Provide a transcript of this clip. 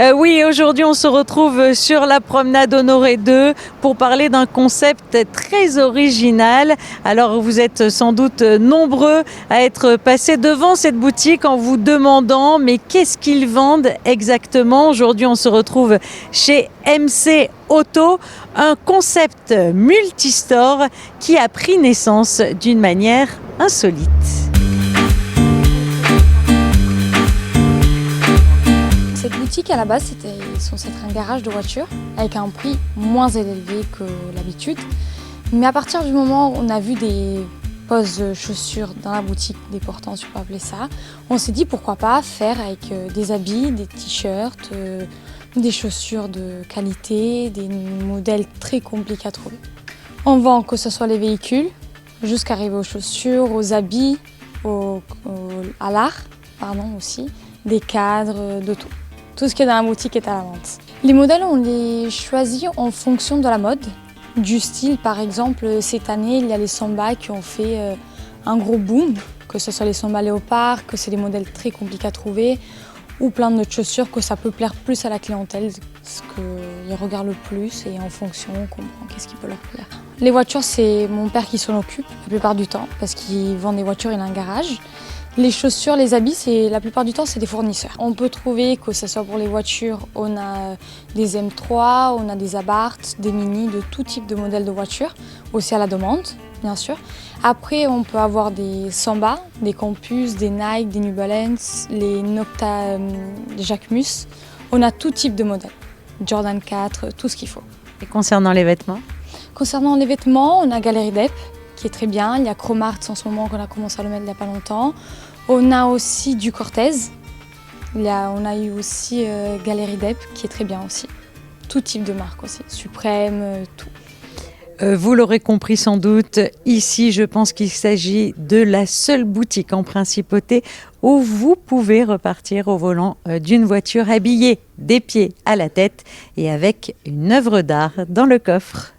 Oui, aujourd'hui on se retrouve sur la promenade Honoré 2 pour parler d'un concept très original. Alors vous êtes sans doute nombreux à être passés devant cette boutique en vous demandant mais qu'est-ce qu'ils vendent exactement. Aujourd'hui on se retrouve chez MC Auto, un concept multistore qui a pris naissance d'une manière insolite. Cette boutique à la base c'était censé être un garage de voitures avec un prix moins élevé que l'habitude. Mais à partir du moment où on a vu des poses chaussures dans la boutique, des portants si on peut appeler ça, on s'est dit pourquoi pas faire avec des habits, des t-shirts, des chaussures de qualité, des modèles très compliqués à trouver. On vend que ce soit les véhicules, jusqu'à arriver aux chaussures, aux habits, à l'art aussi, des cadres, de tout. Tout ce qui est dans la boutique est à la vente. Les modèles, on les choisit en fonction de la mode, du style. Par exemple, cette année, il y a les Samba qui ont fait un gros boom, que ce soit les Samba léopard, que c'est des modèles très compliqués à trouver, ou plein d'autres chaussures que ça peut plaire plus à la clientèle, ce qu'ils regardent le plus, et en fonction, on comprend qu'est-ce qui peut leur plaire. Les voitures, c'est mon père qui s'en occupe la plupart du temps, parce qu'il vend des voitures, il a un garage. Les chaussures, les habits, la plupart du temps, c'est des fournisseurs. On peut trouver, que ce soit pour les voitures, on a des M3, on a des Abarth, des Mini, de tout type de modèles de voitures, aussi à la demande, bien sûr. Après, on peut avoir des Samba, des Campus, des Nike, des New Balance, les Nocta, des Jacquemus. On a tout type de modèles, Jordan 4, tout ce qu'il faut. Et concernant les vêtements? Concernant les vêtements, on a Galerie Dep, qui est très bien. Il y a Cromart en ce moment qu'on a commencé à le mettre il n'y a pas longtemps. On a aussi du Cortez. On a eu aussi Galerie Dep qui est très bien aussi. Tout type de marque aussi, Suprême, tout. Vous l'aurez compris sans doute, ici je pense qu'il s'agit de la seule boutique en principauté où vous pouvez repartir au volant d'une voiture habillée des pieds à la tête et avec une œuvre d'art dans le coffre.